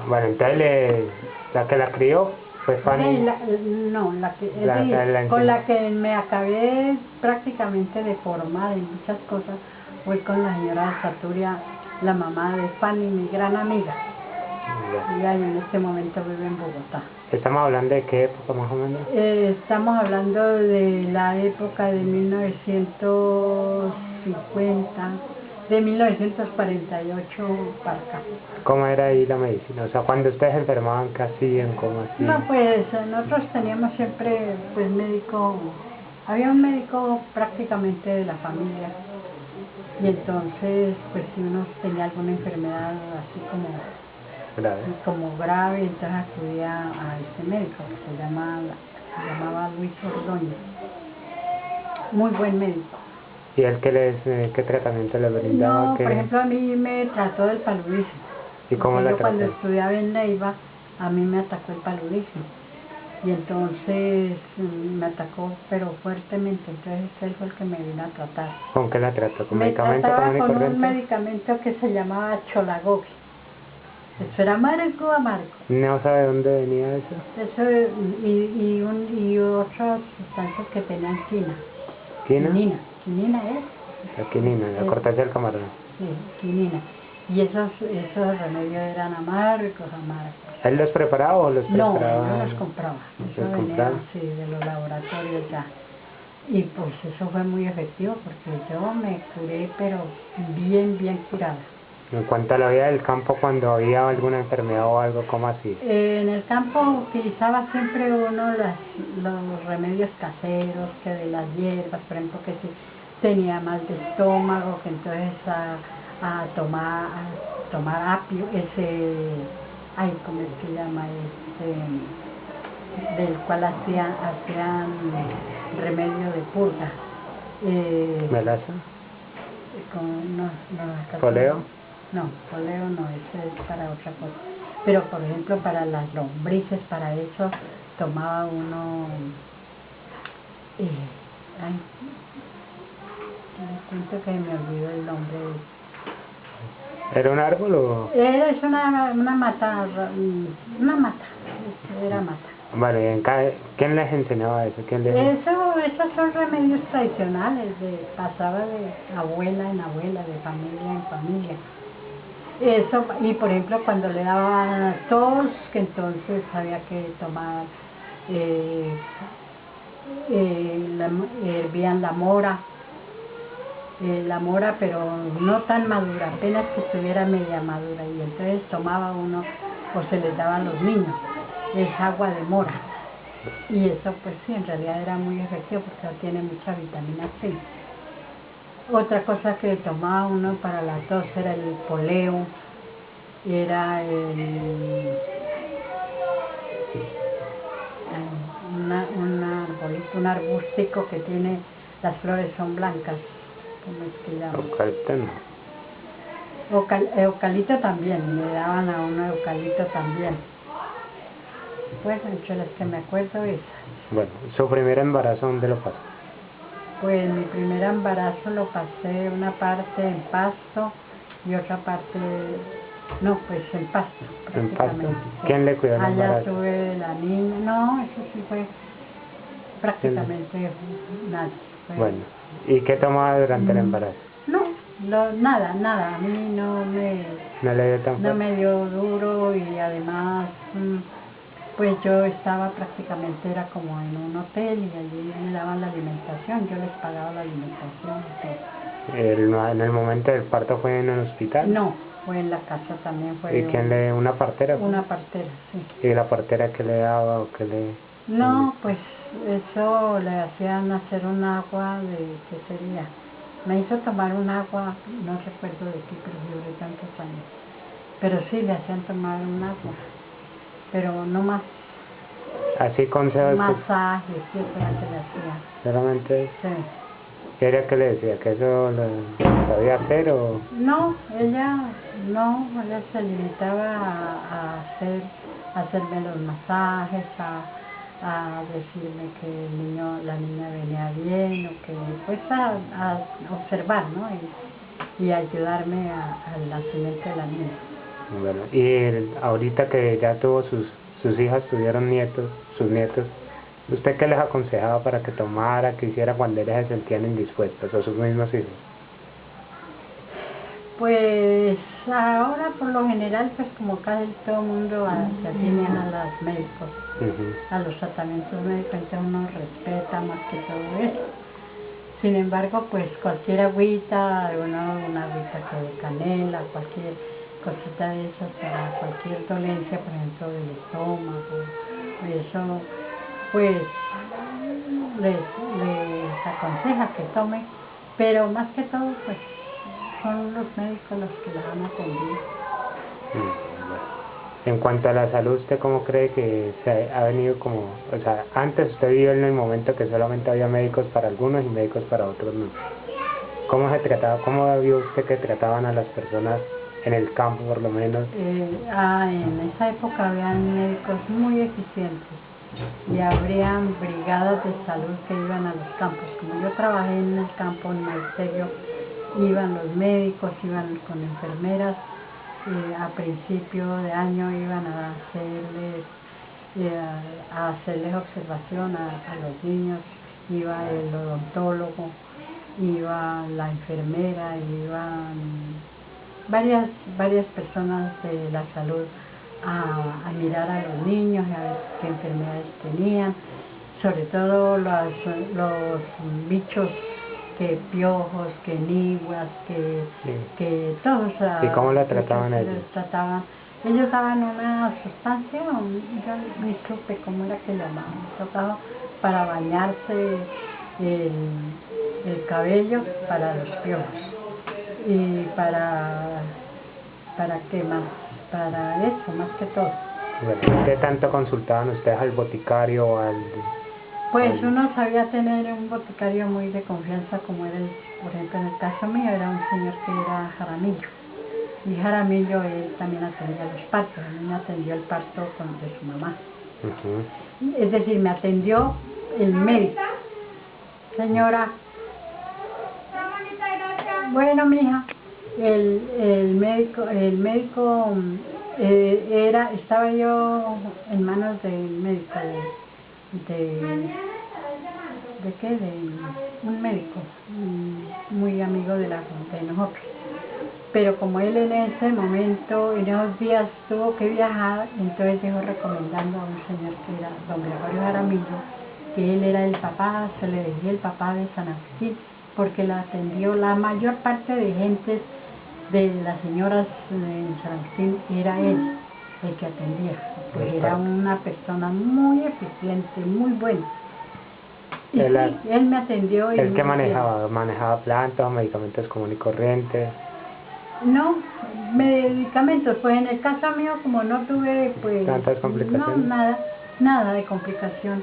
Bueno, entonces la que la crió fue Fanny. Sí, no, con enseñó. la que me acabé prácticamente de formar en muchas cosas fue con la señora Saturia, la mamá de Fanny, mi gran amiga. Ella en este momento vive en Bogotá. ¿Estamos hablando de qué época más o menos? Estamos hablando de la época de 1950, de 1948 para acá. ¿Cómo era ahí la medicina? O sea, cuando ustedes se enfermaban, ¿qué hacían? ¿Cómo hacían? No, pues nosotros teníamos siempre pues médico, había un médico prácticamente de la familia, y entonces pues si uno tenía alguna enfermedad así como grave, entonces acudía a este médico que se llamaba Luis Ordóñez, muy buen médico. ¿Y él qué tratamiento le brindaba? No, por ejemplo, a mí me trató del paludismo. ¿Y cómo la yo trató? cuando estudiaba en Neiva, a mí me atacó el paludismo. Y entonces me atacó, pero fuertemente. Entonces él fue el que me vino a tratar. ¿Con qué la trató? ¿Con Me medicamento trataba común y con corriente? un medicamento que se llamaba Cholagogue. Eso era amargo, amargo. ¿No sabe dónde venía eso? Eso y otras sustancias que tenían quina. ¿Quina? Quinina es. La quinina, la corteza del camarón. Sí, quinina. Y esos remedios eran amargos. ¿Él los preparaba o los preparaba? No, yo los compraba. Eso venía así de los laboratorios ya. Y pues eso fue muy efectivo porque yo me curé, pero bien curada. En cuanto a la vida del campo, cuando había alguna enfermedad o algo, ¿cómo así? En el campo utilizaba siempre uno los remedios caseros, que de las hierbas, por ejemplo, que si tenía mal de estómago, que entonces a tomar apio, ¿cómo es que llama? Del cual hacían remedio de purga. ¿Melaza? ¿Poleo? No, poleo no, eso es para otra cosa. Pero por ejemplo para las lombrices, para eso tomaba uno, me cuento que me olvidó el nombre. ¿Era un árbol o...? Es una mata, era mata. Vale, ¿quién les enseñaba eso? Esos son remedios tradicionales, pasaba de abuela en abuela, de familia en familia. Eso, y por ejemplo cuando le daba tos, que entonces había que tomar, hervían la mora, pero no tan madura, apenas que estuviera media madura, y entonces tomaba uno, o se les daba a los niños, es agua de mora. Y eso pues sí, en realidad era muy efectivo porque tiene mucha vitamina C. Otra cosa que tomaba uno para la tos era el poleo, era un arbustico que tiene, las flores son blancas, ¿cómo es que llama? Eucalipto no. Eucalipto también, le daban a uno eucalipto también. Pues entre las que me acuerdo es. Bueno, ¿su primer embarazo dónde lo pasó? Pues mi primer embarazo lo pasé una parte en Pasto y otra parte, no, pues en Pasto. ¿En Pasto? Sí. ¿Quién le cuidó el embarazo? Allá tuve la niña, no, eso sí fue prácticamente nadie. Bueno, ¿y qué tomaba durante el embarazo? No, nada, a mí no me dio duro, y además pues yo estaba prácticamente, era como en un hotel y allí me daban la alimentación, yo les pagaba la alimentación y todo. ¿En el momento del parto fue en un hospital? No, fue en la casa también. ¿Y quién una partera? Una partera, sí. ¿Y la partera qué le daba o qué le...? No, pues eso le hacían hacer un agua ¿qué sería? Me hizo tomar un agua, no recuerdo de qué, pero duré tantos años. Pero sí, le hacían tomar un agua, pero no más. ¿Así consejos? Masajes, sí, eso era que le hacía. ¿Solamente? Sí. ¿Qué era que le decía? ¿Que eso lo sabía hacer o...? No, ella se limitaba a hacerme los masajes, a decirme que la niña venía bien, o que pues a observar, ¿no? Y ayudarme al nacimiento de la niña. Bueno, y ahorita que ya tuvo sus hijas, tuvieron nietos, sus nietos, ¿usted qué les aconsejaba para que tomara, que hiciera cuando ellas se sentían indispuestas, o sus mismos hijos? Pues ahora por lo general, pues como casi todo el mundo se atiene a los médicos, a los tratamientos médicos, entonces uno respeta más que todo eso. Sin embargo, pues cualquier agüita, una agüita de canela, cualquier cosita de esas para cualquier dolencia, por ejemplo del estómago, eso, pues les aconseja que tomen, pero más que todo, pues son los médicos los que las han atendido. En cuanto a la salud, ¿usted cómo cree que se ha venido como, o sea, antes usted vivió en el momento que solamente había médicos para algunos y médicos para otros no? ¿Cómo se trataba, cómo vio usted que trataban a las personas en el campo por lo menos? En esa época habían médicos muy eficientes y habrían brigadas de salud que iban a los campos. Como yo trabajé en el campo, en el ministerio, iban los médicos, iban con enfermeras, a principio de año iban a hacerles observación a los niños, iba el odontólogo, iba la enfermera, iban varias personas de la salud a mirar a los niños, a ver qué enfermedades tenían, sobre todo los bichos, que piojos, que niguas, que todos. ¿Y cómo la trataban ellos? Ellos daban una sustancia, yo ni supe cómo era que llamaban, tocaba para bañarse el cabello para los piojos y para qué más, para eso más que todo. Bueno, ¿qué tanto consultaban ustedes al boticario o al...? Pues uno sabía tener un boticario muy de confianza, como era, por ejemplo, en el caso mío, era un señor que era Jaramillo. Y Jaramillo, él también atendía los partos, a mí me atendió el parto de su mamá. Es decir, me atendió el médico. Señora, bueno, mija, el médico estaba yo en manos del médico, ¿de qué? De un médico muy amigo de nosotros. Pero como él en ese momento, en esos días tuvo que viajar, entonces dejó recomendando a un señor que era don Gregorio Jaramillo, que él era el papá, se le decía el papá de San Agustín, porque la atendió la mayor parte de gentes, de las señoras en San Agustín, era él el que atendía, pues era una persona muy eficiente, muy buena. Y él me atendió. ¿El que manejaba plantas o medicamentos comunes y corrientes? No, medicamentos, pues en el caso mío, como no tuve, pues... ¿Tantas complicaciones? No, nada de complicación.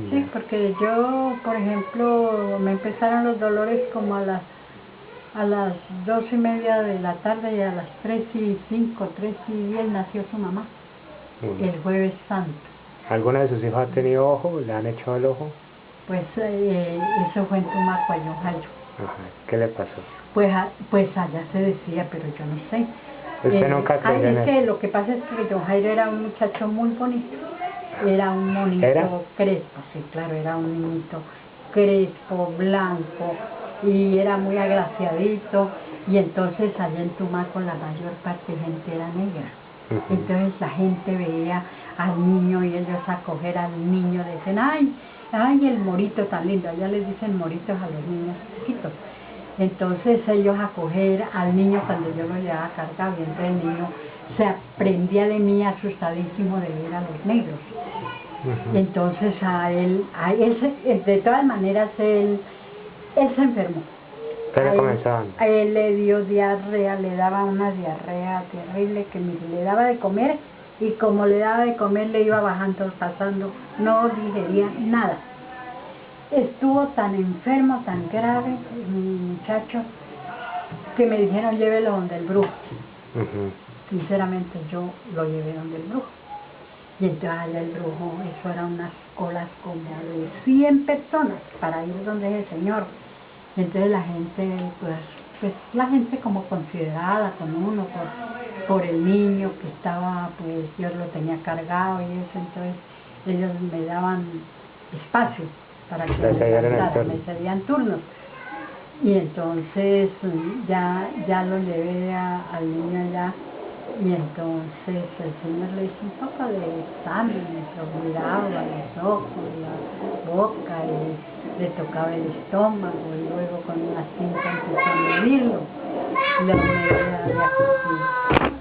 Sí, porque yo, por ejemplo, me empezaron los dolores como a las 2:30 de la tarde y a las 3:05, 3:10 nació su mamá, el Jueves Santo. ¿Alguna de sus hijos ha tenido ojo? ¿Le han hecho el ojo? Pues eso fue en Tumaco, Jairo. ¿Qué le pasó? Pues allá se decía, pero yo no sé. ¿Usted nunca creyó en eso? Lo que pasa es que don Jairo era un muchacho muy bonito. Era un monito crespo, sí, claro, era un niñito crespo, blanco, y era muy agraciadito, y entonces allá en Tumaco la mayor parte de gente era negra. Entonces la gente veía al niño y ellos a coger al niño, decían, ay, el morito tan lindo, allá les dicen moritos a los niños chiquitos. Entonces ellos a coger al niño cuando yo lo llevaba cargado, y entonces el niño se aprendía de mí asustadísimo de ver a los negros. Entonces de todas maneras él se enfermó. ¿Qué le comenzaban? A él le dio diarrea, le daba una diarrea terrible que le daba de comer, y como le daba de comer le iba bajando, pasando, no digería nada. Estuvo tan enfermo, tan grave, mi muchacho, que me dijeron llévelo donde el brujo. Sinceramente yo lo llevé donde el brujo. Y entonces allá el brujo, eso eran unas colas como de 100 personas para ir donde ese señor. Entonces la gente, pues pues la gente como considerada con uno por el niño que estaba, pues yo lo tenía cargado y eso, entonces ellos me daban espacio para que me cedían turnos. Y entonces ya lo llevé al niño allá, y entonces el señor le hizo un poco de exámenes, lo miraba los ojos, la boca, y le tocaba el estómago, y luego con una cinta empezó a medirlo, la medida de